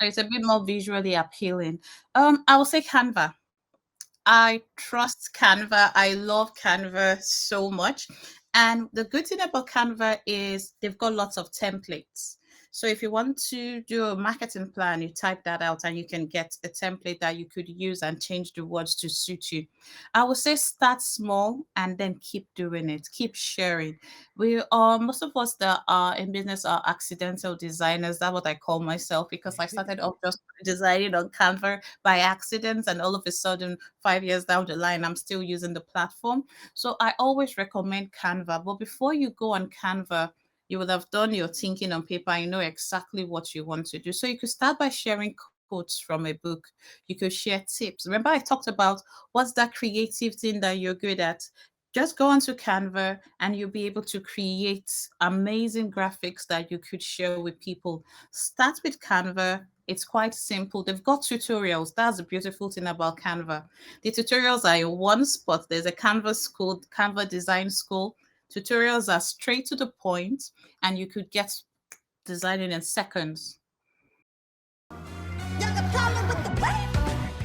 So it's a bit more visually appealing. I will say Canva. I trust Canva. I love Canva so much. And the good thing about Canva is they've got lots of templates. So if you want to do a marketing plan, you type that out and you can get a template that you could use and change the words to suit you. I would say start small and then keep doing it, keep sharing. We are most of us that are in business are accidental designers. That's what I call myself because I started off just designing on Canva by accident, and all of a sudden 5 years down the line, I'm still using the platform. So I always recommend Canva. But before you go on Canva, you would have done your thinking on paper. You know exactly what you want to do. So you could start by sharing quotes from a book. You could share tips. Remember, I talked about what's that creative thing that you're good at. Just go onto Canva and you'll be able to create amazing graphics that you could share with people. Start with Canva. It's quite simple. They've got tutorials. That's the beautiful thing about Canva. The tutorials are in one spot. There's a Canva school, Canva design school. Tutorials are straight to the point, and you could get designing in seconds.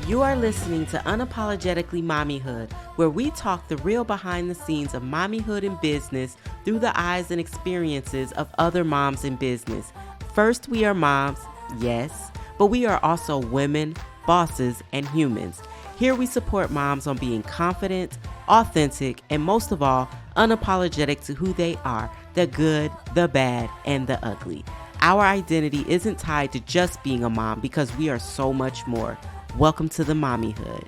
You are listening to Unapologetically Mommyhood, where we talk the real behind the scenes of mommyhood and business through the eyes and experiences of other moms in business. First, we are moms, yes, but we are also women, bosses, and humans. Here we support moms on being confident, authentic, and most of all, unapologetic to who they are, the good, the bad, and the ugly. Our identity isn't tied to just being a mom because we are so much more. Welcome to the MommyHood.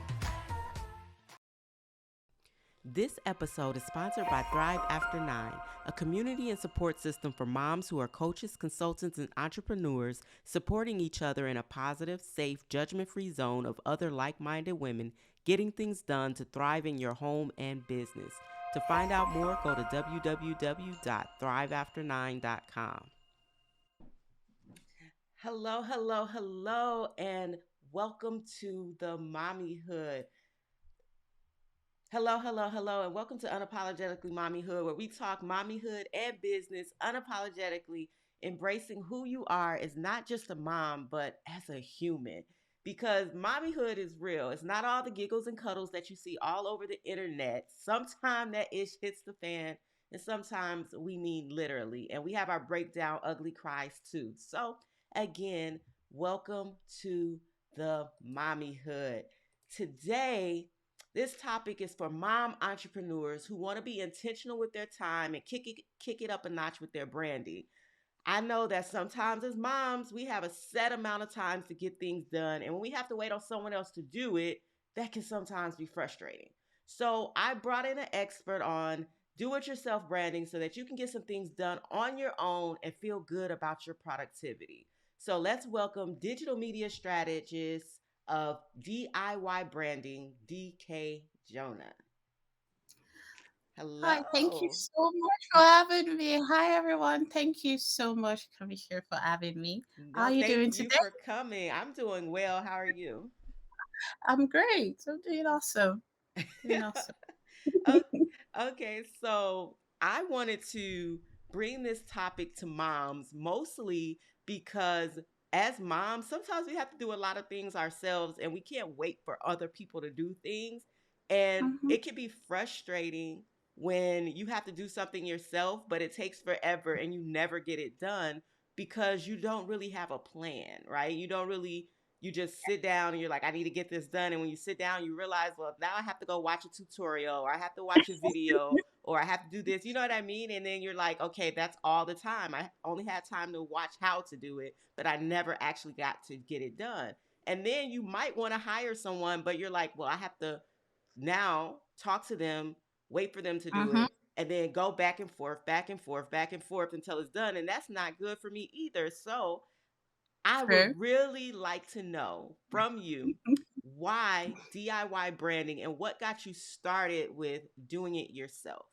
This episode is sponsored by Thrive After 9, a community and support system for moms who are coaches, consultants, and entrepreneurs supporting each other in a positive, safe, judgment-free zone of other like-minded women getting things done to thrive in your home and business. To find out more, go to www.thriveafter9.com. Hello, and welcome to the Mommyhood. Hello, and welcome to Unapologetically Mommyhood, where we talk mommyhood and business unapologetically, embracing who you are as not just a mom, but as a human. Because mommyhood is real. It's not all the giggles and cuddles that you see all over the internet. Sometimes that ish hits the fan, and sometimes we mean literally. And we have our breakdown ugly cries too. So, again, welcome to the Mommyhood. Today, this topic is for mom entrepreneurs who want to be intentional with their time and kick it up a notch with their branding. I know that sometimes as moms, we have a set amount of times to get things done. And when we have to wait on someone else to do it, that can sometimes be frustrating. So I brought in an expert on do it yourself branding so that you can get some things done on your own and feel good about your productivity. So let's welcome digital media strategist of DIY branding, DK Jonah. Hi, thank you Hello. so much for having me. Hi, everyone. Thank you so much, Commissioner, for having me. How No, are you thank doing you today? for coming. I'm doing well. How are you? I'm great. I'm doing awesome. Doing awesome. O- Okay, so I wanted to bring this topic to moms mostly because as moms, sometimes we have to do a lot of things ourselves and we can't wait for other people to do things. And Mhm. it can be frustrating when you have to do something yourself, but it takes forever and you never get it done because you don't really have a plan, right? You just sit down and you're like, I need to get this done. And when you sit down, you realize, well, now I have to go watch a tutorial or I have to watch a video or I have to do this. You know what I mean? And then you're like, okay, that's all the time. I only had time to watch how to do it, but I never actually got to get it done. And then you might want to hire someone, but you're like, well, I have to now talk to them, wait for them to do Mhm. it, and then go back and forth, back and forth, back and forth until it's done. And that's not good for me either. So I True. would really like to know from you why DIY branding and what got you started with doing it yourself.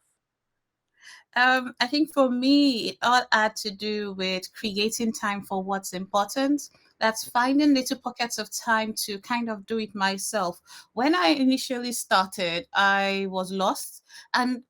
I think for me, it all had to do with creating time for what's important. That's Okay. finding little pockets of time to kind of do it myself. When I initially started, I was lost. And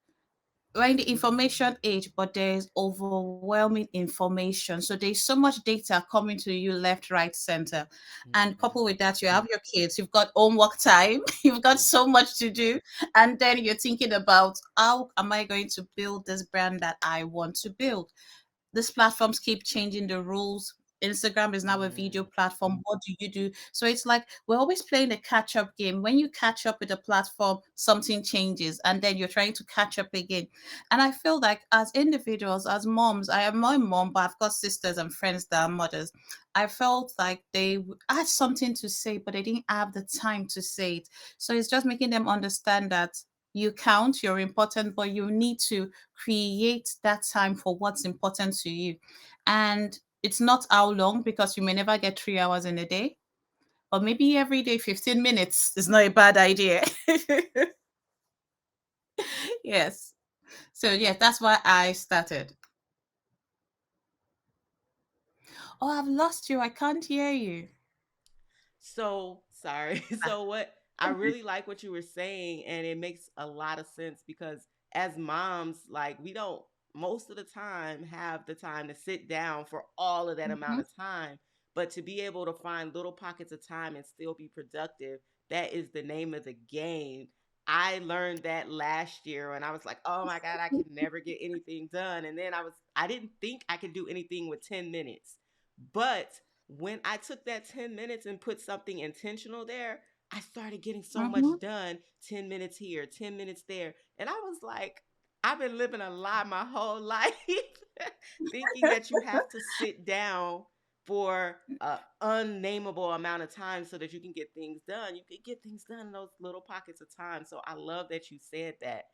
we're in the information age, but there's overwhelming information. So there's so much data coming to you left, right, center. And Mm-hmm. coupled with that, you have your kids, you've got homework time, you've got Yeah. so much to do. And then you're thinking about how am I going to build this brand that I want to build? These platforms keep changing the rules. Instagram is now a video Mm. platform. What do you do? So it's like we're always playing a catch up game. When you catch up with a platform, something changes, and then you're trying to catch up again. And I feel like as individuals, as moms, I am my mom, but I've got sisters and friends that are mothers. I felt like they had something to say, but they didn't have the time to say it. So it's just making them understand that you count, you're important, but you need to create that time for what's important to you. And it's not how long, because you may never get 3 hours in a day, but maybe every day 15 minutes is not a bad idea. Yes. So, yes, that's why I started. Oh, I've lost you. I can't hear you. So sorry. Ah, So what I really like what you were saying, and it makes a lot of sense because as moms, like we don't most of the time have the time to sit down for all of that amount mhm, of time. But to be able to find little pockets of time and still be productive, that is the name of the game. I learned that last year and I was like, oh my God, I can never get anything done. And then I didn't think I could do anything with 10 minutes. But when I took that 10 minutes and put something intentional there, I started getting so much mhm. done. 10 minutes here, 10 minutes there. And I was like, I've been living a lie my whole life, thinking that you have to sit down for an unnameable amount of time so that you can get things done. You can get things done in those little pockets of time. So I love that you said that.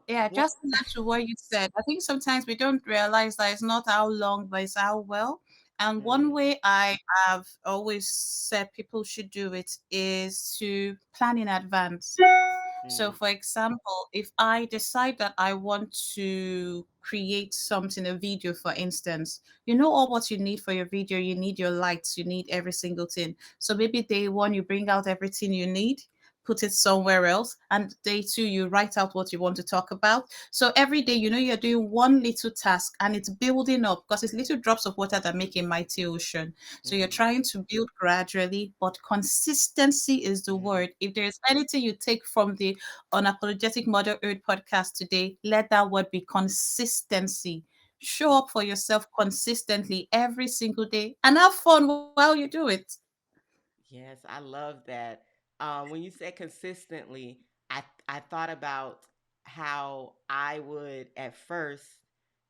Yeah, What? just to add to what you said, I think sometimes we don't realize that it's not how long, but it's how well. And one Mm, way I have always said people should do it is to plan in advance. So, mm, for example, if I decide that I want to create something, a video, for instance, you know all what you need for your video. You need your lights, you need every single thing. So maybe day one, you bring out everything you need, put it somewhere else, and day two, you write out what you want to talk about. So every day, you're doing one little task and it's building up, because it's little drops of water that make a mighty ocean. So you're mm-hmm, trying to build gradually, but consistency is the mm-hmm. word. If there's anything you take from the Unapologetic Motherhood podcast today, let that word be consistency. Show up for yourself consistently every single day and have fun while you do it. Yes, I love that. When you said consistently, I thought about how I would at first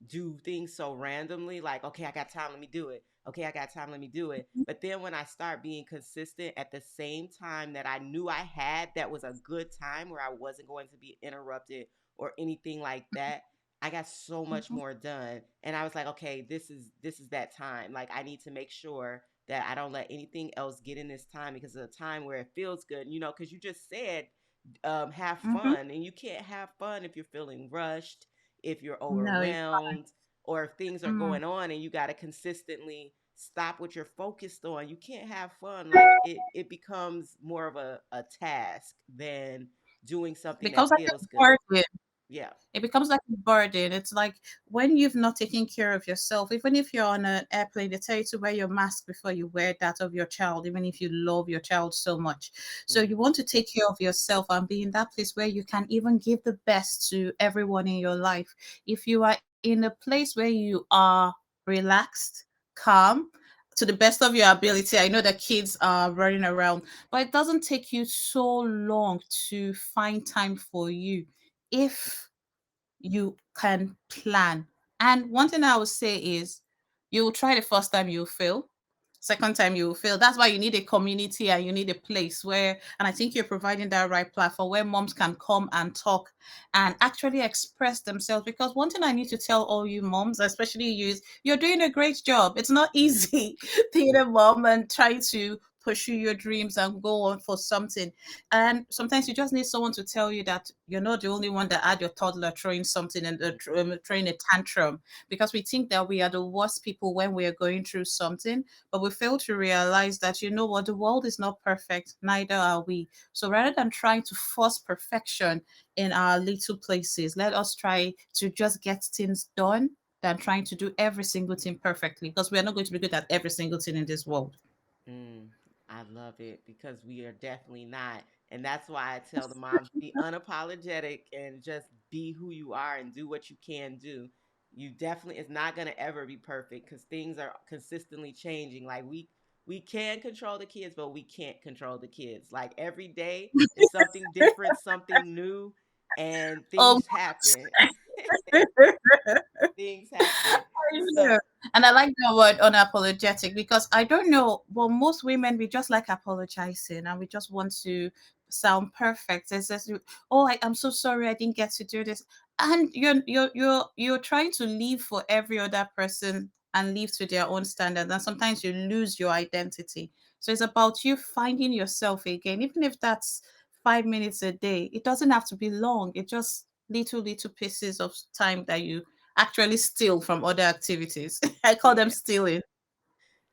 do things so randomly, like, okay, I got time, let me do it. Okay, I got time, let me do it. But then when I start being consistent at the same time that I knew I had, that was a good time where I wasn't going to be interrupted or anything like that. I got so much Mhm, more done. And I was like, okay, this is that time. Like I need to make sure that I don't let anything else get in this time because it's a time where it feels good. You know, because you just said have mhm. fun, and you can't have fun if you're feeling rushed, if you're No, you overwhelmed, or if things are can't. going on and you got to consistently stop what you're focused on. You can't have fun. Like it becomes more of a task than doing something Becomes that like feels a good. burden. Yeah. It becomes like a burden. It's like when you've not taken care of yourself, even if you're on an airplane, they tell you to wear your mask before you wear that of your child, even if you love your child so much. So you Mm-hmm. want to take care of yourself and be in that place where you can even give the best to everyone in your life. If you are in a place where you are relaxed, calm, to the best of your ability. I know that kids are running around, but it doesn't take you so long to find time for you if you can plan. And one thing I would say is you will try the first time, you'll fail. Second time you will fail. That's why you need a community and you need a place where, and I think you're providing that right platform where moms can come and talk and actually express themselves. Because one thing I need to tell all you moms, especially you, is you're doing a great job. It's not easy being a mom and trying to pursue your dreams and go on for something. And sometimes you just need someone to tell you that you're not the only one that had your toddler throwing something and throwing a tantrum, because we think that we are the worst people when we are going through something, but we fail to realize that, you know what, the world is not perfect, neither are we. So rather than trying to force perfection in our little places, let us try to just get things done than trying to do every single thing perfectly, because we are not going to be good at every single thing in this world. Mm, I love it because we are definitely not. And that's why I tell the moms be unapologetic and just be who you are and do what you can do. You definitely it's not going to ever be perfect cuz things are consistently changing. Like we can control the kids, but we can't control the kids. Like every day is something different, something new, and Oh, things happen. Things happen. So, yeah. And I like the word unapologetic, because I don't know, but most women, we just like apologizing and we just want to sound perfect. It's just, oh, I'm so sorry I didn't get to do this. And you're trying to live for every other person and live to their own standards. And sometimes you lose your identity. So it's about you finding yourself again, even if that's 5 minutes a day. It doesn't have to be long. It just little pieces of time that you actually steal from other activities. I call them yeah. stealing.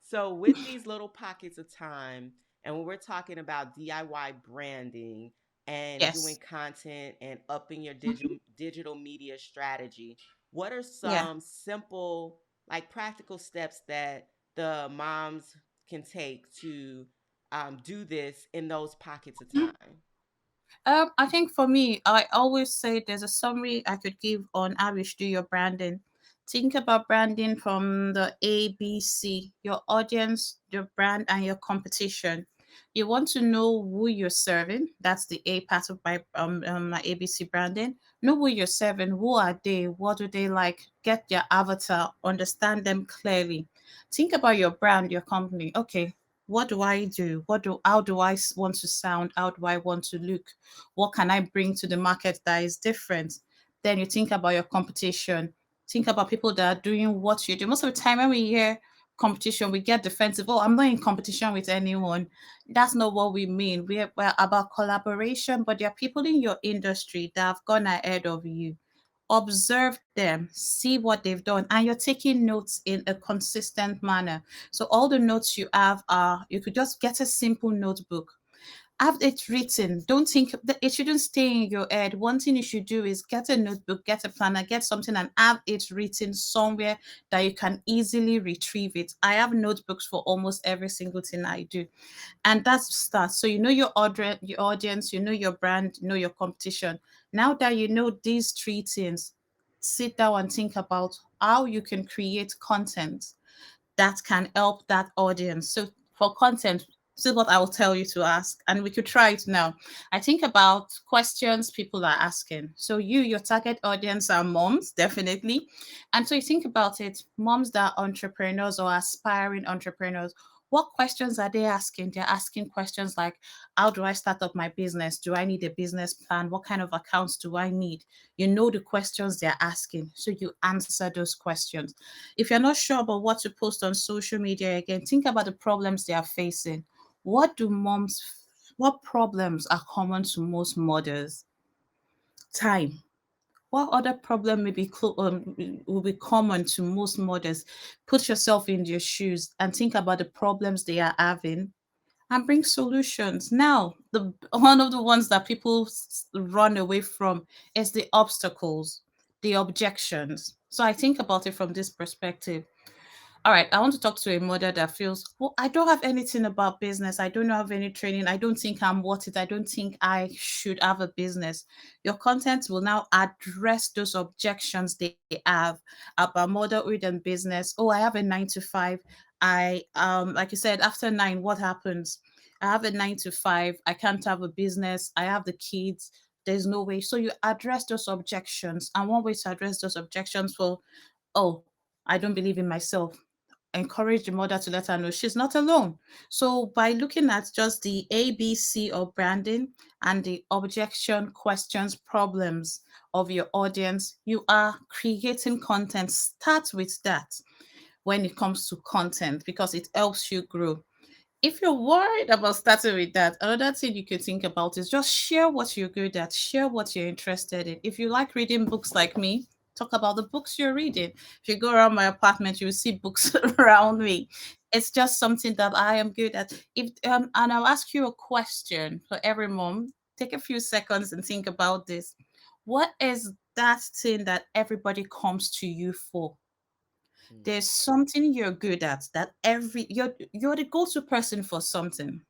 So, with these little pockets of time, and when we're talking about DIY branding and doing Yes. content and upping your Mhm. digital media strategy, what are Yeah. some simple, like practical steps that the moms can take to do this in those pockets of time? I think for me, I always say there's a summary I could give on how you should do your branding. Think about branding from the ABC, your audience, your brand, and your competition. You want to know who you're serving. That's the A part of my ABC branding. Know who you're serving. Who are they? What do they like? Get their avatar. Understand them clearly. Think about your brand, your company. Okay, what do I do? How do want to sound? How do I want to look? What can I bring to the market that is different? Then you think about your competition. Think about people that are doing what you do. Most of the time when we hear competition, we get defensive. Oh, I'm not in competition with anyone. That's not what we mean. We're about collaboration, but there are people in your industry that have gone ahead of you. Observe them, see what they've done, and you're taking notes in a consistent manner. So all the notes you have are, you could just get a simple notebook, have it written. Don't think that it shouldn't stay in your head. One thing you should do is get a notebook, get a planner, get something and have it written somewhere that you can easily retrieve it. I have notebooks for almost every single thing I do. And that's start. So you know your audience, you know your brand, you know your competition. Now that you know these three things, sit down and think about how you can create content that can help that audience. So for content, this is what I will tell you to ask, and we could try it now. I think about questions people are asking. So your target audience are moms, definitely. And so you think about it, moms that are entrepreneurs or aspiring entrepreneurs. What questions are they asking? They're asking questions like, how do I start up my business? Do I need a business plan? What kind of accounts do I need? You know the questions they're asking. So you answer those questions. If you're not sure about what to post on social media again, think about the problems they are facing. What do moms, what problems are common to most mothers? Time. What other problem will be common to most mothers? Put yourself in their shoes and think about the problems they are having and bring solutions. Now, the one of the ones that people run away from is the obstacles, the objections. So I think about it from this perspective. All right, I want to talk to a mother that feels, well, I don't have anything about business. I don't have any training. I don't think I'm worth it. I don't think I should have a business. Your content will now address those objections they have about motherhood and business. Oh, I have a 9 to 5. Like you said, after 9, what happens? I have a 9 to 5. I can't have a business. I have the kids. There's no way. So you address those objections. And one way to address those objections, well, oh, I don't believe in myself, encourage the mother to let her know she's not alone. So by looking at just the ABC of branding and the objection, questions, problems of your audience, you are creating content. Start with that when it comes to content because it helps you grow. If you're worried about starting with that, another thing you could think about is just share what you're good at, share what you're interested in. If you like reading books like me, talk about the books you're reading. If you go around my apartment, you will see books around me. It's just something that I am good at. If and I'll ask you a question for every mom. Take a few seconds and think about this. What is that thing that everybody comes to you for? Mm, There's something you're good at that you're the go-to person for something.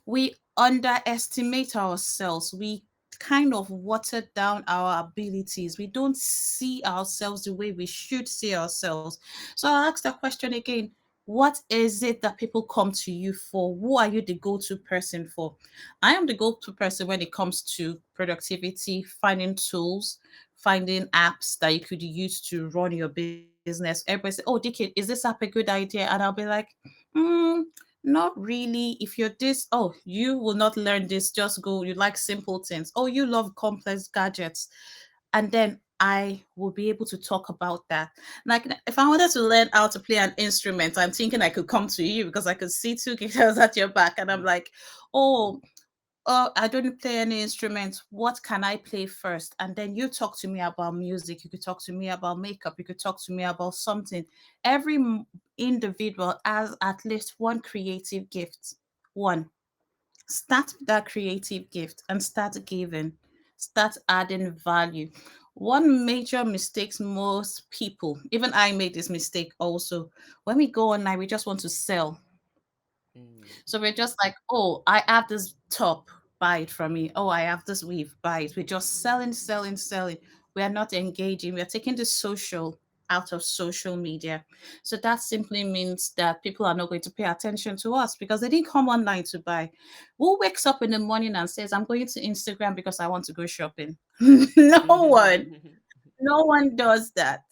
We underestimate ourselves. We kind of water down our abilities. We don't see ourselves the way we should see ourselves. So I'll ask that question again. What is it that people come to you for? Who are you the go-to person for? I am the go-to person when it comes to productivity, finding tools, finding apps that you could use to run your business. Everybody say, "Oh, Dicky, is this app a good idea?" And I'll be like, hmm, not really. If you're this, oh, you will not learn this. Just go. You like simple things. Oh, you love complex gadgets. And then I will be able to talk about that. Like if I wanted to learn how to play an instrument, I'm thinking I could come to you because I could see two guitars at your back, and I'm mm, like, oh, I don't play any instruments. What can I play first? And then you talk to me about music. You could talk to me about makeup. You could talk to me about something. Every individual has at least one creative gift. One. Start with that creative gift and start giving. Start adding value. One major mistakes most people, even I made this mistake also. When we go online, we just want to sell. mm, So we're just like, oh, I have this top, buy it from me. Oh, I have this weave, buy it. We're just selling, selling, selling. We are not engaging. We are taking the social out of social media. So that simply means that people are not going to pay attention to us because they didn't come online to buy. Who wakes up in the morning and says, I'm going to Instagram because I want to go shopping? No one. mm. No one does that.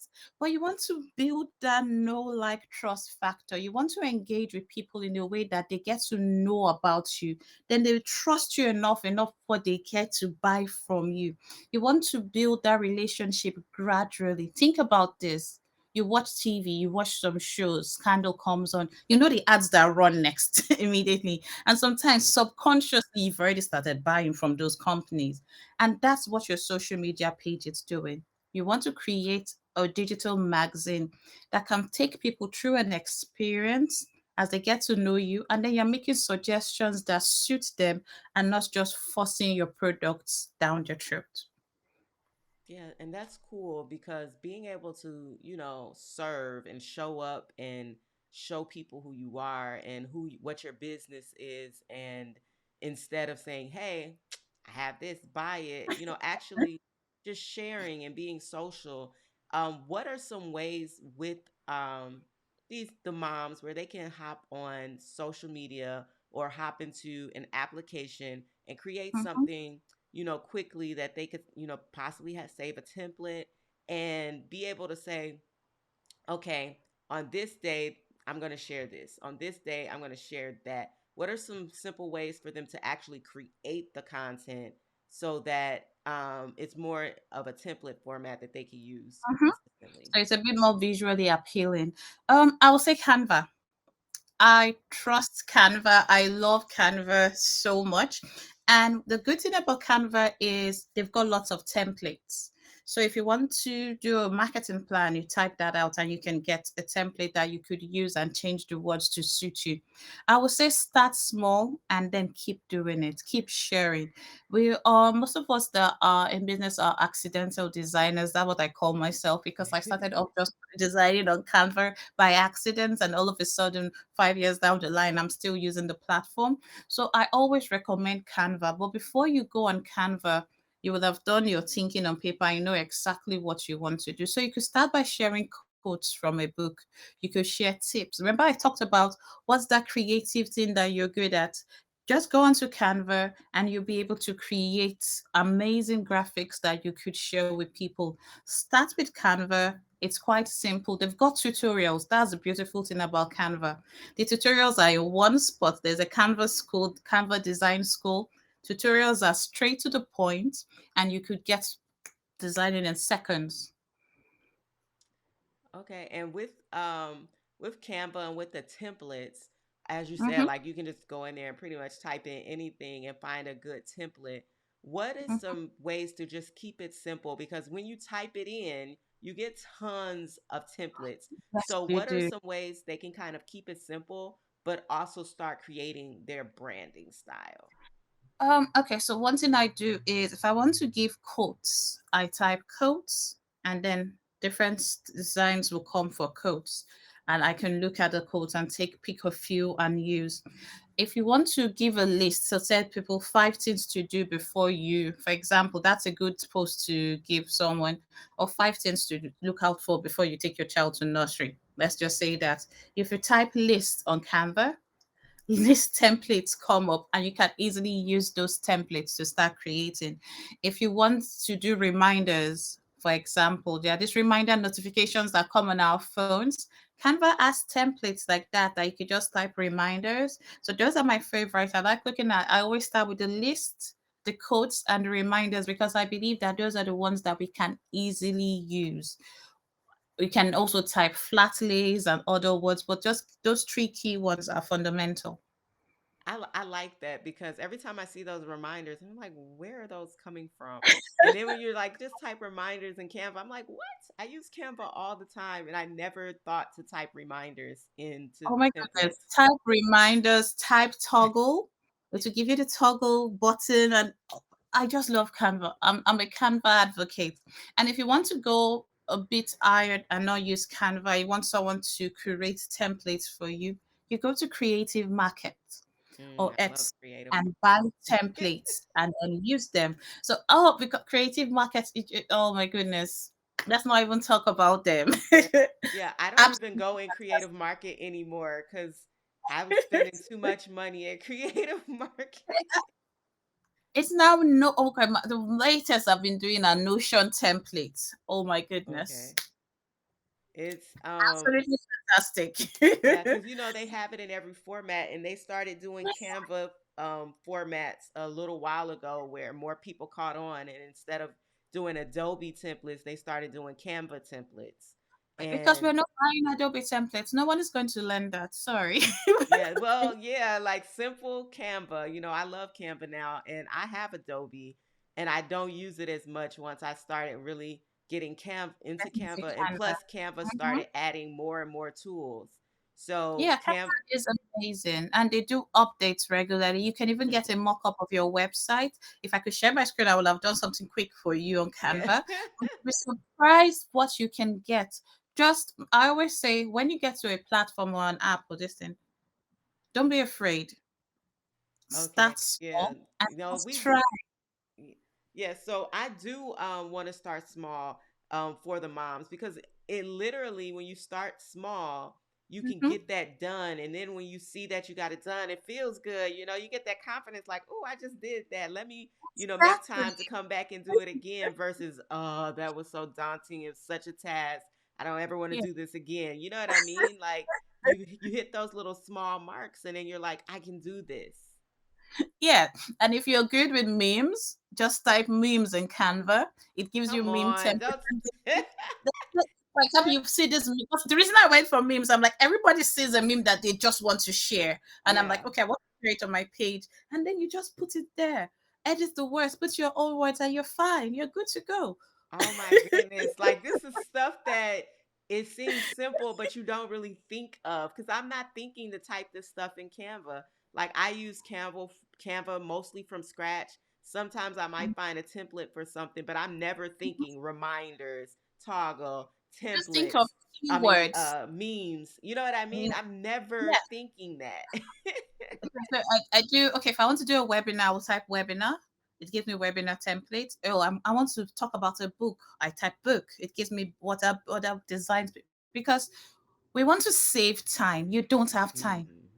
But you want to build that know, like, trust factor. You want to engage with people in a way that they get to know about you. Then they trust you enough for they care to buy from you. You want to build that relationship gradually. Think about this. You watch TV, you watch some shows, scandal comes on. You know the ads that run next immediately. And sometimes subconsciously you've already started buying from those companies. And that's what your social media page is doing. You want to create a digital magazine that can take people through an experience as they get to know you, and then you're making suggestions that suit them and not just forcing your products down their throat. Yeah, and that's cool because being able to, serve and show up and show people who you are and what your business is, and instead of saying, "Hey, I have this, buy it," actually just sharing and being social. What are some ways with the moms where they can hop on social media or hop into an application and create Mhm, something quickly that they could, possibly save a template and be able to say, okay, on this day, I'm going to share this. On this day, I'm going to share that. What are some simple ways for them to actually create the content so that it's more of a template format that they can use mhm. consistently? So it's a bit more visually appealing. I will say Canva. I trust Canva. I love Canva so much. And the good thing about Canva is they've got lots of templates. So if you want to do a marketing plan, you type that out and you can get a template that you could use and change the words to suit you. I would say start small and then keep doing it, keep sharing. We most of us that are in business are accidental designers. That's what I call myself because I started off just designing on Canva by accident, and all of a sudden 5 years down the line I'm still using the platform. So I always recommend Canva, but before you go on Canva, you would have done your thinking on paper. You know exactly what you want to do. So you could start by sharing quotes from a book. You could share tips. Remember I talked about what's that creative thing that you're good at. Just go onto Canva and you'll be able to create amazing graphics that you could share with people. Start with Canva. It's quite simple. They've got tutorials. That's the beautiful thing about Canva. The tutorials are in one spot. There's a Canva school, Canva design school. Tutorials are straight to the point, and you could get designing in seconds. Okay, and with Canva and with the templates, as you said, Mm-hmm. like you can just go in there and pretty much type in anything and find a good template. What is Mm-hmm. some ways to just keep it simple? Because when you type it in, you get tons of templates. Yes, So, you what are do. some ways they can kind of keep it simple, but also start creating their branding style? Okay, so one thing I do is if I want to give quotes, I type quotes and then different designs will come for quotes. And I can look at the quotes and pick a few and use. If you want to give a list, so tell people 5 things to do before you, for example, that's a good post to give someone, or 5 things to look out for before you take your child to nursery. Let's just say that. If you type list on Canva, list templates come up and you can easily use those templates to start creating. If you want to do reminders, for example, there are these reminder notifications that come on our phones. Canva has templates like that you could just type reminders. So those are my favorites. I like looking at, I always start with the list, the quotes, and the reminders because I believe that those are the ones that we can easily use. We can also type flat lays and other words, but just those three key ones are fundamental. I like that because every time I see those reminders, I'm like, where are those coming from? And then when you're like, just type reminders in Canva, I'm like, what? I use Canva all the time, and I never thought to type reminders into Oh the my goodness. templates. Type reminders, type toggle. It will give you the toggle button. And I just love Canva. I'm a Canva advocate. And if you want to go a bit higher and not use Canva, you want someone to create templates for you, you go to Creative Market or I love Etsy creative. and buy templates and then use them. So, because Creative Market, oh my goodness. Let's not even talk about them. Yeah, yeah. I don't even Absolutely. go in creative market anymore because I'm spending too much money at creative market. It's now no okay. The latest I've been doing are Notion templates. Oh my goodness, Okay, it's absolutely yeah, fantastic. because they have it in every format, and they started doing Canva formats a little while ago, where more people caught on, and instead of doing Adobe templates, they started doing Canva templates. Because And we're not buying Adobe templates, no one is going to learn that. Sorry. yeah, well, yeah, like simple Canva. I love Canva now, and I have Adobe, and I don't use it as much once I started really getting into Definitely Canva, and Canva. plus Canva Mhm. started adding more and more tools. So Yeah, Canva. Canva is amazing, and they do updates regularly. You can even get a mock-up of your website. If I could share my screen, I would have done something quick for you on Yeah. Canva. You'll be surprised what you can get. Just, I always say, when you get to a platform or an app or this thing, don't be afraid. Okay. Start Yeah. small and just We try. do. Yeah, so I do want to start small for the moms because it literally, when you start small, you can Mhm. get that done. And then when you see that you got it done, it feels good. You get that confidence like, oh, I just did that. Let me, make Exactly. time to come back and do it again versus, oh, that was so daunting. It's such a task. I don't ever want to Yeah. do this again. You know what I mean? Like you hit those little small marks and then you're like, I can do this. Yeah. And if you're good with memes, just type memes in Canva. It gives you Come meme on. templates. Don't. For example, you see this meme. The reason I went for memes, I'm like, everybody sees a meme that they just want to share. And I'm like, Yeah. okay, I want to create on my page. And then you just put it there. Edit the words, put your own words, and you're fine. You're good to go. Oh my goodness. Like this is stuff that it seems simple, but you don't really think of because I'm not thinking to type this stuff in Canva. Like I use Canva mostly from scratch. Sometimes I might find a template for something, but I'm never thinking reminders, toggle, Just think of templates. I mean, keywords. memes. You know what I mean? I'm never Yeah. thinking that. Okay, so I do okay. If I want to do a webinar, I will type webinar. It gives me webinar template. Oh, I want to talk about a book. I type book. It gives me what are designs because we want to save time. You don't have time, Mhm.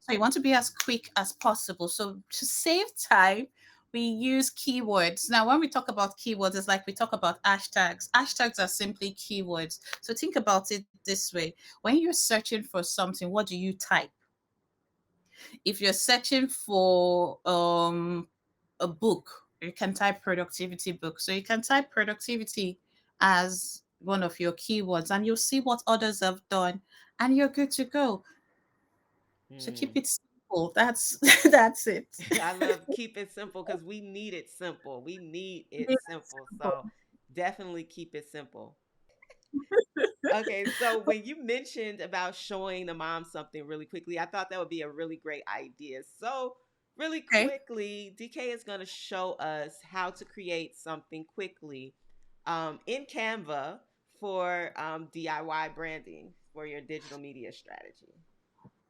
so you want to be as quick as possible. So to save time, we use keywords. Now, when we talk about keywords, it's like we talk about hashtags. Hashtags are simply keywords. So think about it this way: when you're searching for something, what do you type? If you're searching for a book, you can type productivity book. So you can type productivity as one of your keywords and you'll see what others have done and you're good to go. So keep Mm. it simple. That's that's it. I love keep it simple because we need it simple. We need it Keep it simple. simple. So definitely keep it simple. Okay, so when you mentioned about showing the mom something really quickly, I thought that would be a really great idea. So, really Okay. quickly, DK is going to show us how to create something quickly in Canva for DIY branding for your digital media strategy.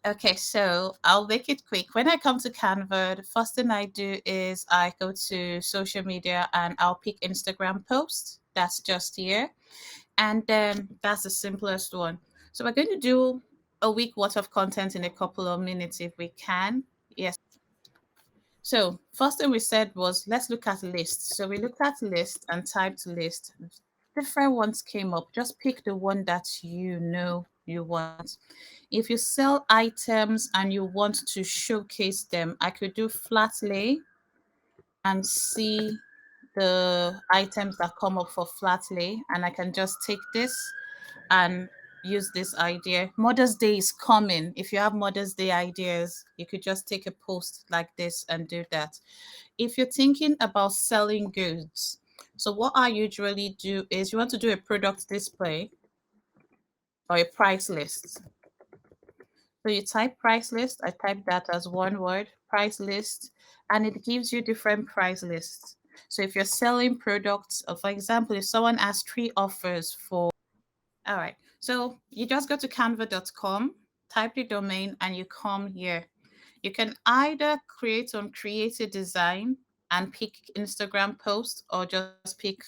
Okay, so I'll make it quick. When I come to Canva, the first thing I do is I go to social media and I'll pick Instagram post. That's just here. And then that's the simplest one. So we're going to do a week worth of content in a couple of minutes if we can. Yes. So first thing we said was let's look at lists. So we looked at list and typed list. Different ones came up. Just pick the one that you know you want. If you sell items and you want to showcase them, I could do flat lay and see the items that come up for flat lay, and I can just take this and use this idea. Mother's Day is coming. If you have Mother's Day ideas, you could just take a post like this and do that. If you're thinking about selling goods, so what I usually do is you want to do a product display or a price list. So you type price list, I type that as one word, price list, and it gives you different price lists. So if you're selling products, for example, if someone has three offers for, all right, so you just go to canva.com, type the domain, and you come here. You can either create on create a design and pick Instagram post or just pick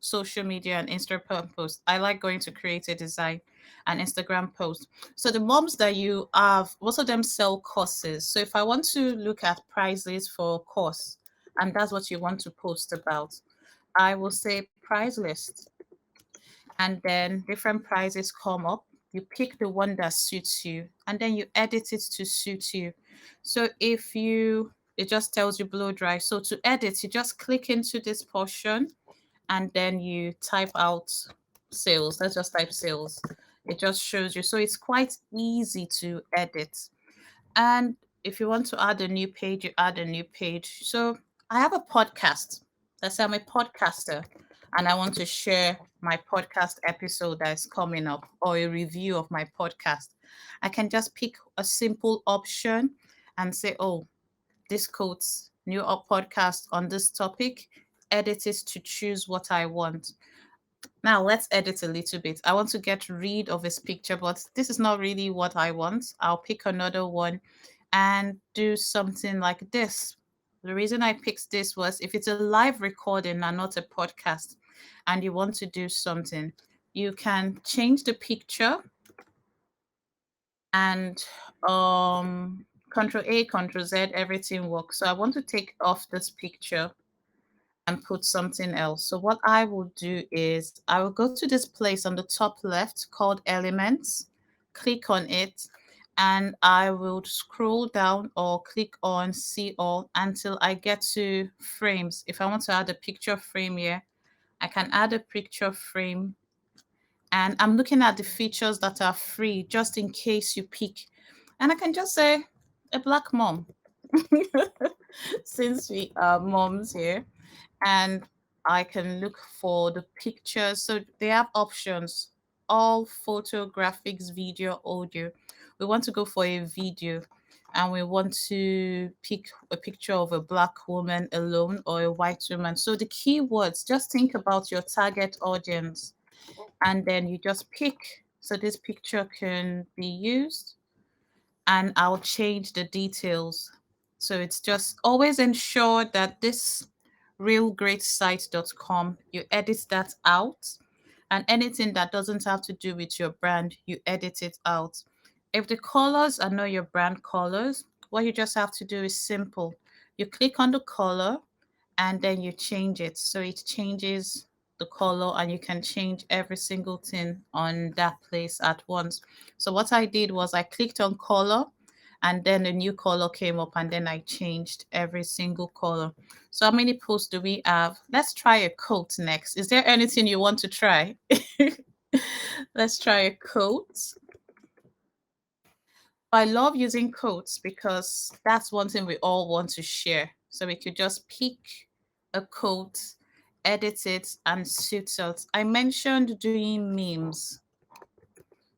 social media and Instagram post. I like going to create a design and Instagram post. So the moms that you have, most of them sell courses. So if I want to look at prices for a course, and that's what you want to post about, I will say price list, and then different prices come up. You pick the one that suits you, and then you edit it to suit you. So if you, it just tells you blow dry. So to edit, you just click into this portion and then you type out sales. Let's just type sales. It just shows you. So it's quite easy to edit. And if you want to add a new page, you add a new page. So I have a podcast. Let's say I'm a podcaster and I want to share my podcast episode that is coming up or a review of my podcast. I can just pick a simple option and say, oh, this quotes new podcast on this topic, edit it to choose what I want. Now let's edit a little bit. I want to get rid of this picture, but this is not really what I want. I'll pick another one and do something like this. The reason I picked this was if it's a live recording and not a podcast, and you want to do something, you can change the picture and Control A, Control Z, everything works. So I want to take off this picture and put something else. So what I will do is I will go to this place on the top left called Elements, click on it, and I will scroll down or click on See All until I get to frames. If I want to add a picture frame here, I can add a picture frame, and I'm looking at the features that are free just in case you pick. And I can just say a black mom since we are moms here, and I can look for the pictures. So they have options, all photo, graphics, video, audio. We want to go for a video and we want to pick a picture of a black woman alone or a white woman. So the keywords, just think about your target audience and then you just pick. So this picture can be used and I'll change the details. So it's just always ensure that this realgreatsite.com, you edit that out. And anything that doesn't have to do with your brand, you edit it out. If the colors are not your brand colors, what you just have to do is simple. You click on the color and then you change it. So it changes the color and you can change every single thing on that place at once. So what I did was I clicked on color and then a new color came up and then I changed every single color. So how many posts do we have? Let's try a coat next. Is there anything you want to try? Let's try a coat. I love using quotes because that's one thing we all want to share. So we could just pick a quote, edit it, and suit it. I mentioned doing memes.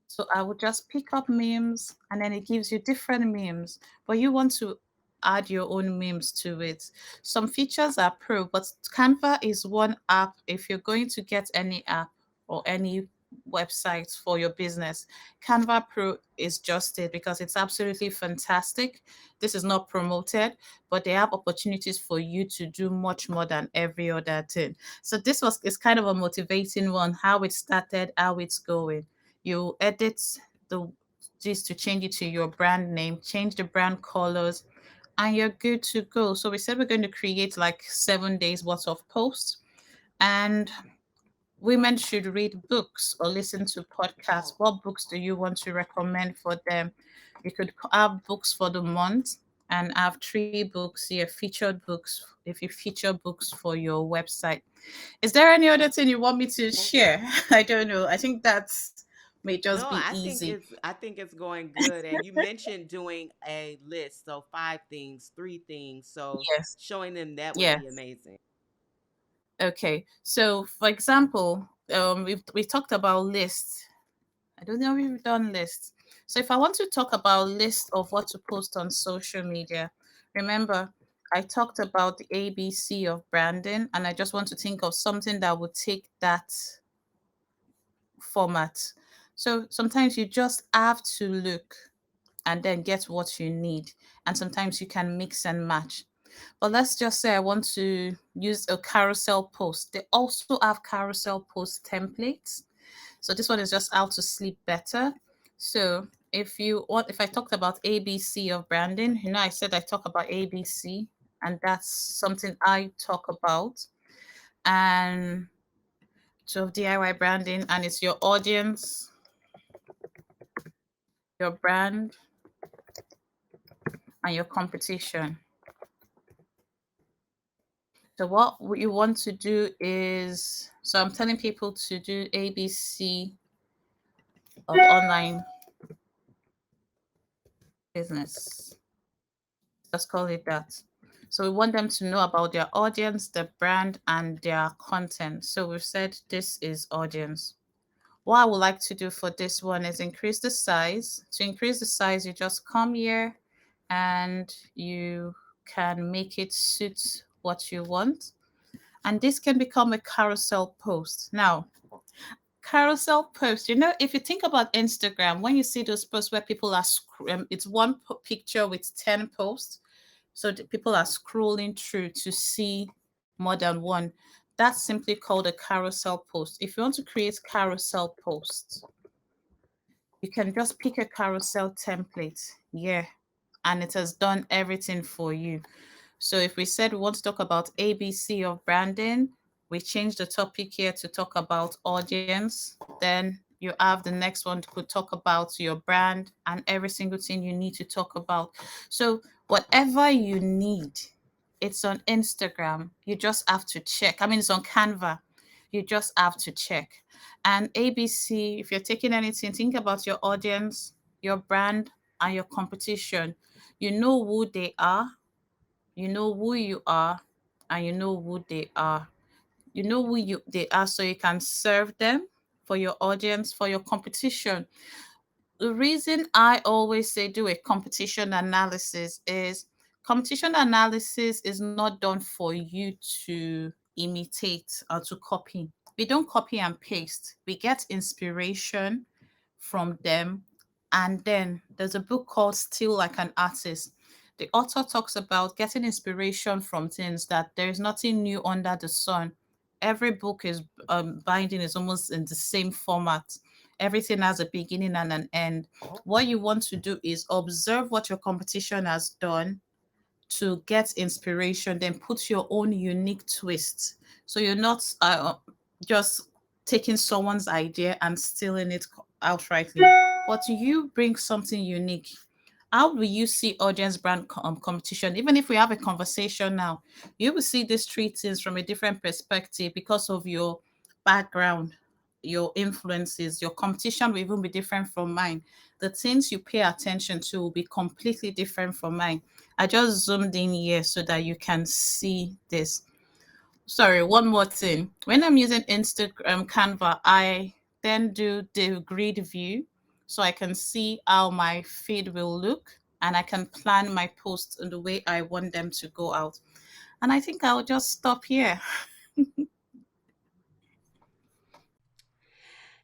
So I would just pick up memes and then it gives you different memes, but you want to add your own memes to it. Some features are pro, but Canva is one app. If you're going to get any app or any website for your business, Canva Pro is just it because it's absolutely fantastic. This is not promoted, but they have opportunities for you to do much more than every other thing. So this was is kind of a motivating one, how it started, how it's going. You edit the this to change it to your brand name, change the brand colors, and you're good to go. So we said we're going to create like 7 days worth of posts, and women should read books or listen to podcasts. What books do you want to recommend for them? You could have books for the month and have 3 books here, featured books, if you feature books for your website. Is there any other thing you want me to share? I don't know. I think that may just No, be easy. I think it's going good. And you mentioned doing a list, so 5 things, 3 things. So Yes. showing them that would be Yes. amazing. Okay. So, for example, we talked about lists. I don't know if we've done lists. So, if I want to talk about list of what to post on social media, remember I talked about the ABC of branding, and I just want to think of something that would take that format. So sometimes you just have to look and then get what you need. And sometimes you can mix and match. But let's just say I want to use a carousel post. They also have carousel post templates. So this one is just how to sleep better. So if I talked about ABC of branding, I said I talk about ABC, and that's something I talk about. And so DIY branding, and it's your audience, your brand, and your competition. So what you want to do is, so I'm telling people to do ABC of online business. Let's call it that. So we want them to know about their audience, their brand, and their content. So we've said this is audience. What I would like to do for this one is increase the size. To increase the size, you just come here and you can make it suit what you want. And this can become a carousel post. Now, carousel post, if you think about Instagram, when you see those posts where people are, it's one picture with 10 posts. So the people are scrolling through to see more than one. That's simply called a carousel post. If you want to create carousel posts, you can just pick a carousel template. Yeah. And it has done everything for you. So if we said we want to talk about ABC of branding, we change the topic here to talk about audience. Then you have the next one to talk about your brand and every single thing you need to talk about. So whatever you need, it's on Instagram. You just have to check. I mean, it's on Canva. You just have to check. And ABC, if you're taking anything, think about your audience, your brand, and your competition. You know who they are, you know who you are, and you know who they are. You know who they are, so you can serve them for your audience, for your competition. The reason I always say do a competition analysis is competition analysis is not done for you to imitate or to copy. We don't copy and paste. We get inspiration from them. And then there's a book called Still Like an Artist. The author talks about getting inspiration from things that there is nothing new under the sun. Every book is binding is almost in the same format. Everything has a beginning and an end. What you want to do is observe what your competition has done to get inspiration, then put your own unique twist. So you're not just taking someone's idea and stealing it outrightly, but you bring something unique. How will you see audience brand competition? Even if we have a conversation now, you will see these 3 things from a different perspective because of your background. your influences, your competition will even be different from mine. The things you pay attention to will be completely different from mine. I just zoomed in here so that you can see this. Sorry, one more thing. When I'm using Instagram Canva, I then do the grid view so I can see how my feed will look and I can plan my posts in the way I want them to go out. And I think I'll just stop here.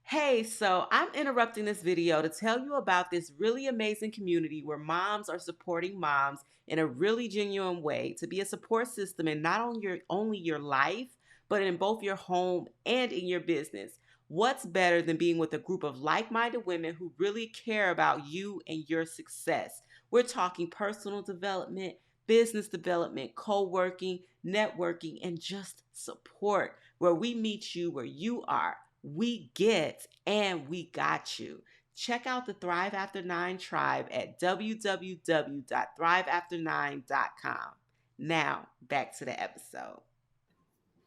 Hey, so I'm interrupting this video to tell you about this really amazing community where moms are supporting moms in a really genuine way to be a support system in not only your life, but in both your home and in your business. What's better than being with a group of like minded women who really care about you and your success? We're talking personal development, business development, co working, networking, and just support where we meet you where you are. We get and we got you. Check out the Thrive After 9 tribe at www.thriveafter9.com. Now, back to the episode.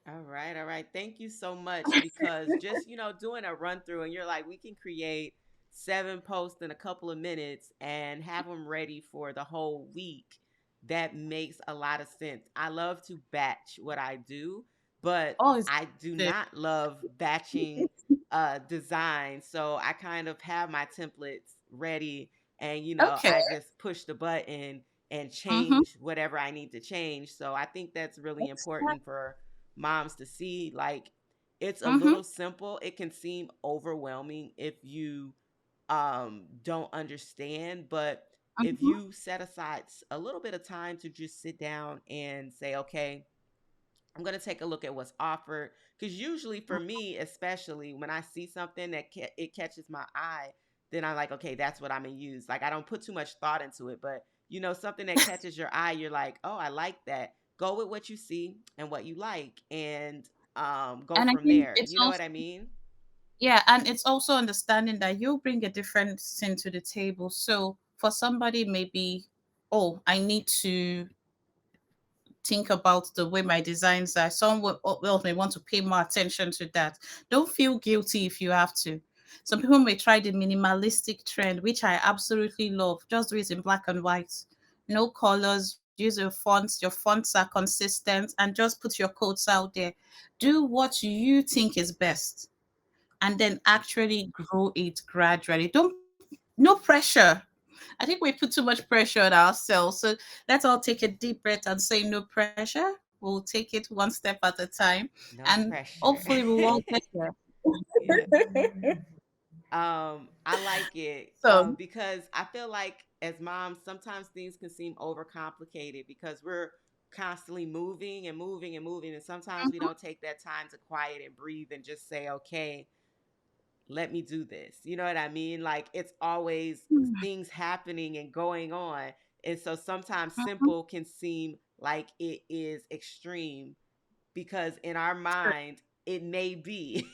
All right, all right. Thank you so much because just, doing a run through and you're like, we can create 7 posts in a couple of minutes and have them ready for the whole week. That makes a lot of sense. I love to batch what I do, but Oh, it's I do good. not love batching design. So I kind of have my templates ready and, Okay. I just push the button and Mm-hmm. change whatever I need to change. So I think that's really important for moms to see. Like, it's a Mm-hmm. little simple. It can seem overwhelming if you don't understand, but if Mm-hmm. you set aside a little bit of time to just sit down and say, okay, I'm going to take a look at what's offered. Because usually for me, especially when I see something that it catches my eye, then I'm like, okay, that's what I'm going to use. Like, I don't put too much thought into it, but something that catches your eye, you're like, oh, I like that. Go with what you see and what you like, and go And I from think there. it's You know what also, I mean? yeah, and it's also understanding that you bring a different thing to the table. So for somebody, maybe, oh, I need to think about the way my designs are. Someone else may want to pay more attention to that. Don't feel guilty if you have to. Some people may try the minimalistic trend, which I absolutely love. Just do it in black and white. No colors, use your fonts. Your fonts are consistent, and just put your quotes out there. Do what you think is best, and then actually grow it gradually. Don't, no pressure. I think we put too much pressure on ourselves. So let's all take a deep breath and say no pressure. We'll take it one step at a time, No and pressure. hopefully we'll all get there. Yeah. I like it So, because I feel like as moms, sometimes things can seem overcomplicated because we're constantly moving and moving and moving. And sometimes we mhm, don't take that time to quiet and breathe and just say, okay, let me do this. You know what I mean? Like, it's always things happening and going on. And so sometimes mhm, simple can seem like it is extreme because in our true. mind it may be.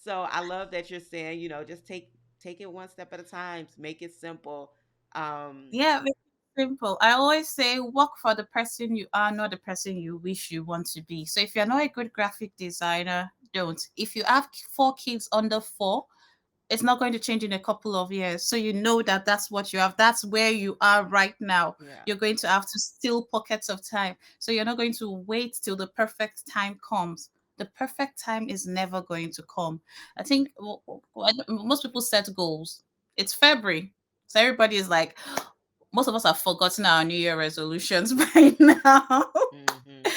So I love that you're saying, just take it one step at a time, make it simple. um Yeah, make it simple. I always say work for the person you are, not the person you wish you want to be. So if you're not a good graphic designer, don't. If you have 4 kids under 4, it's not going to change in a couple of years. So you know that that's what you have. That's where you are right now. yeah. You're going to have to steal pockets of time. So you're not going to wait till the perfect time comes. The perfect time is never going to come. I think most people set goals. It's February. So everybody is like, most of us have forgotten our New Year resolutions by now. Hmm.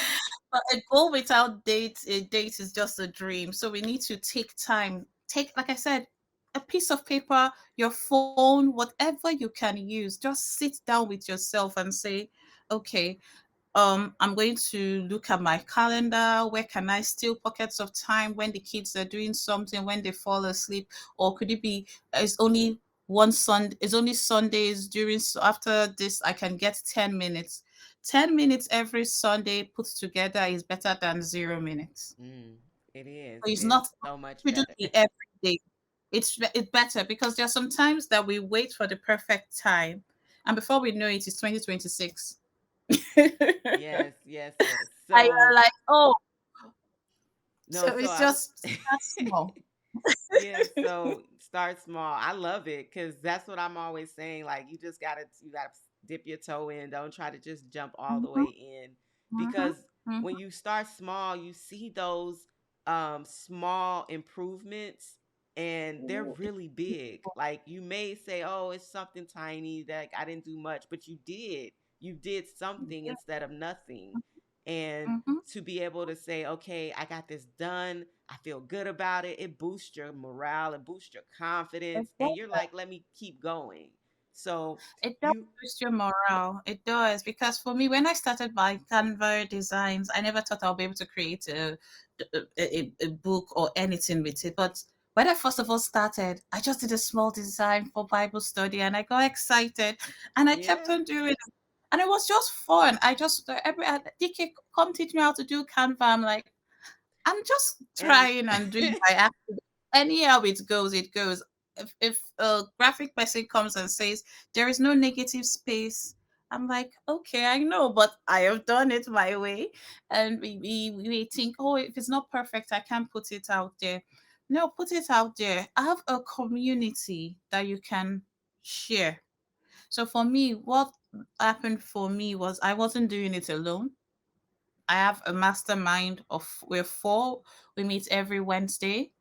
But a goal without a date is just a dream. So we need to take time. Take, like I said, a piece of paper, your phone, whatever you can use. Just sit down with yourself and say, okay, I'm going to look at my calendar. Where can I steal pockets of time when the kids are doing something, when they fall asleep? Or could it be it's only one Sunday, it's only Sundays during, so after this I can get 10 minutes. 10 minutes every Sunday put together is better than 0 minutes. Mm, it is, So it it's is not, so much we do better. it every day. It's better because there are some times that we wait for the perfect time, and before we know it, it's 2026. Yes, yes, yes. And you're So like, oh, no, so so it's I was just start small. Yeah, so start small. I love it because that's what I'm always saying. Like you gotta dip your toe in. Don't try to just jump all the way Mhm, in mhm, because mhm. when you start small, you see those small improvements and they're really big. Like you may say, "Oh, it's something tiny that like, I didn't do much," but you did. You did something instead of nothing. And Mhm. to be able to say, okay, I got this done. I feel good about it. It boosts your morale, it boosts your confidence, It and you're does. like, let me keep going. So It does you, boost your morale. It does because for me, when I started my Canva designs, I never thought I'll be able to create a book or anything with it. But when I first of all started, I just did a small design for Bible study, and I got excited, and I kept yeah, on doing it, and it was just fun. I just DK, come teach me how to do Canva. I'm like, I'm just and trying and doing by accident. Anyhow it goes, it goes. If a graphic person comes and says there is no negative space, I'm like, okay, I know, but I have done it my way. And we think, oh, if it's not perfect, I can't put it out there. No, put it out there. Have a community that you can share. So for me, what happened for me was I wasn't doing it alone. I have a mastermind of we're four. We meet every Wednesday.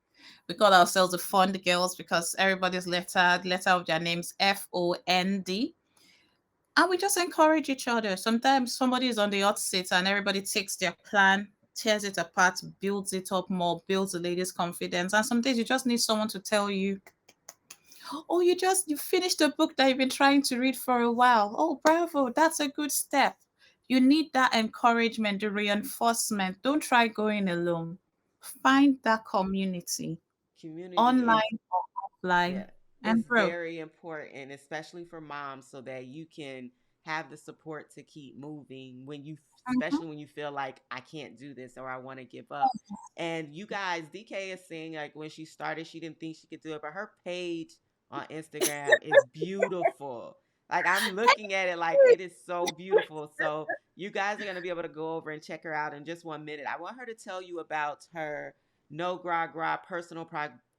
We call ourselves the Fond Girls because everybody's letter of their names FOND. And we just encourage each other. Sometimes somebody is on the hot seat and everybody takes their plan, tears it apart, builds it up more, builds the lady's confidence. And sometimes you just need someone to tell you, oh, you finished a book that you've been trying to read for a while. Oh, bravo, that's a good step. You need that encouragement, the reinforcement. Don't try going alone. Find that community, community is online or offline, Yeah, and it's grow. very important, especially for moms, so that you can have the support to keep moving when Mhm. especially when you feel like I can't do this or I want to give up. And you guys, DK is saying like when she started, she didn't think she could do it, but her page on Instagram is beautiful. Like I'm looking at it like it is so beautiful. So you guys are gonna be able to go over and check her out in just 1 minute. I want her to tell you about her no gra gra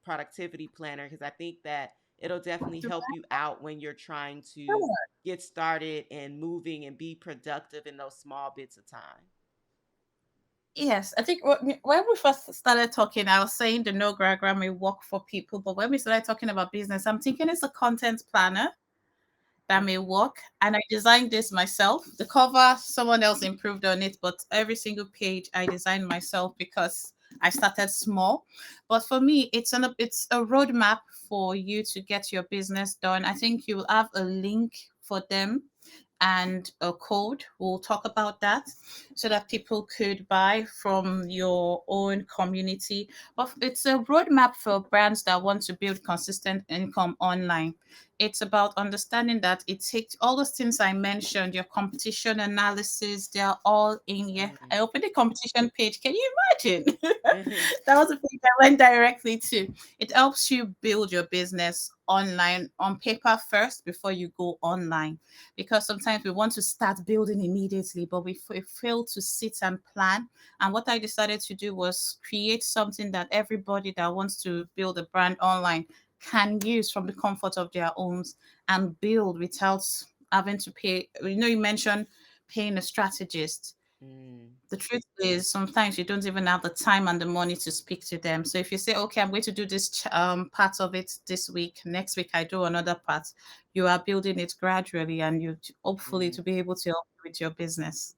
productivity planner because I think that it'll definitely help you out when you're trying to get started and moving and be productive in those small bits of time. Yes, I think when we first started talking, I was saying the no diagram may work for people, but when we started talking about business, I'm thinking it's a content planner that may Okay. work. And I designed this myself. The cover, someone else improved on it, but every single page I designed myself because I started small. But for me, it's a roadmap for you to get your business done. I think you will have a link for them and a code. We'll talk about that so that people could buy from your own community. But it's a roadmap for brands that want to build consistent income online. It's about understanding that it takes all those things I mentioned, your competition analysis, they're all in here. I opened the competition page. Can you imagine? Mm. That was the page I went directly to. It helps you build your business online on paper first before you go online. Because sometimes we want to start building immediately, but we fail to sit and plan. And what I decided to do was create something that everybody that wants to build a brand online can use from the comfort of their homes and build without having to pay. You mentioned paying a strategist. Mm. The truth is, sometimes you don't even have the time and the money to speak to them. So if you say, okay, I'm going to do this part of it this week, next week I do another part, you are building it gradually and you hopefully Mm. to be able to help you with your business.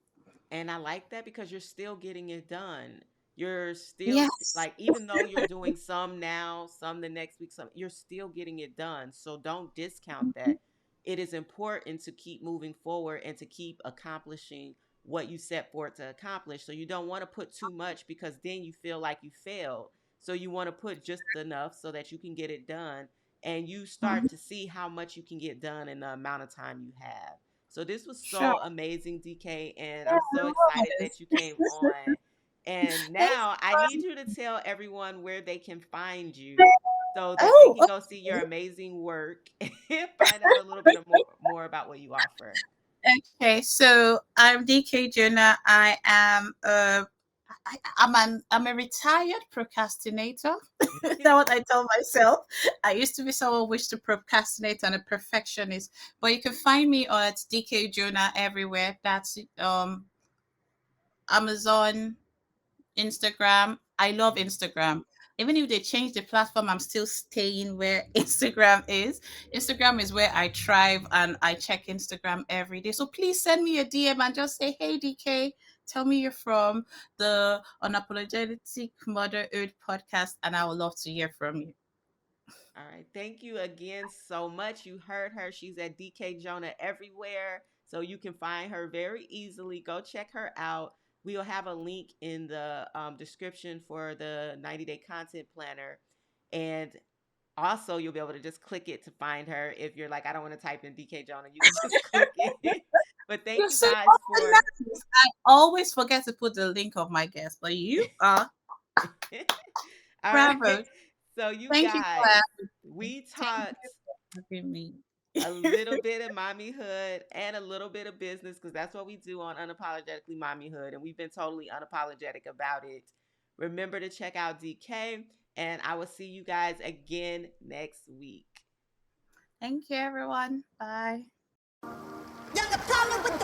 And I like that because you're still getting it done. You're still Yes, like, even though you're doing some now, some the next week, some, you're still getting it done. So don't discount that. It is important to keep moving forward and to keep accomplishing what you set forth to accomplish. So you don't want to put too much because then you feel like you failed. So you want to put just enough so that you can get it done and you start mhm, to see how much you can get done in the amount of time you have. So this was sure. so amazing, DK, and Yeah, I'm so excited it that you came on. And Thanks. now I need you to tell everyone where they can find you For- so that they Oh, can go see your amazing work and find out a little bit of more about what you offer. okay. So I'm DK Jonah. I am I'm a retired procrastinator. That's what I tell myself. I used to be someone who wished to procrastinate and a perfectionist, but you can find me on DK Jonah everywhere. That's Amazon, Instagram. I love Instagram. Even if they change the platform, I'm still staying where Instagram is. Instagram is where I thrive, and I check Instagram every day. So please send me a DM and just say, "Hey DK, tell me you're from the Unapologetic Motherhood podcast," and I would love to hear from you. All right. Thank you again so much. You heard her. She's at DK Jonah everywhere. So you can find her very easily. Go check her out. We'll have a link in the description for the 90-day content planner. And also, you'll be able to just click it to find her. If you're like, I don't want to type in DK Jonah, you can just click it. But thank You're you so guys for. organized. I always forget to put the link of my guest, but you are All bravo. right. So, you Thank you for guys, having me. we Thank talked you for having me. a little bit of mommyhood and a little bit of business because that's what we do on Unapologetically Mommyhood. And we've been totally unapologetic about it. Remember to check out DK, and I will see you guys again next week. Thank you, everyone. Bye. There's a problem with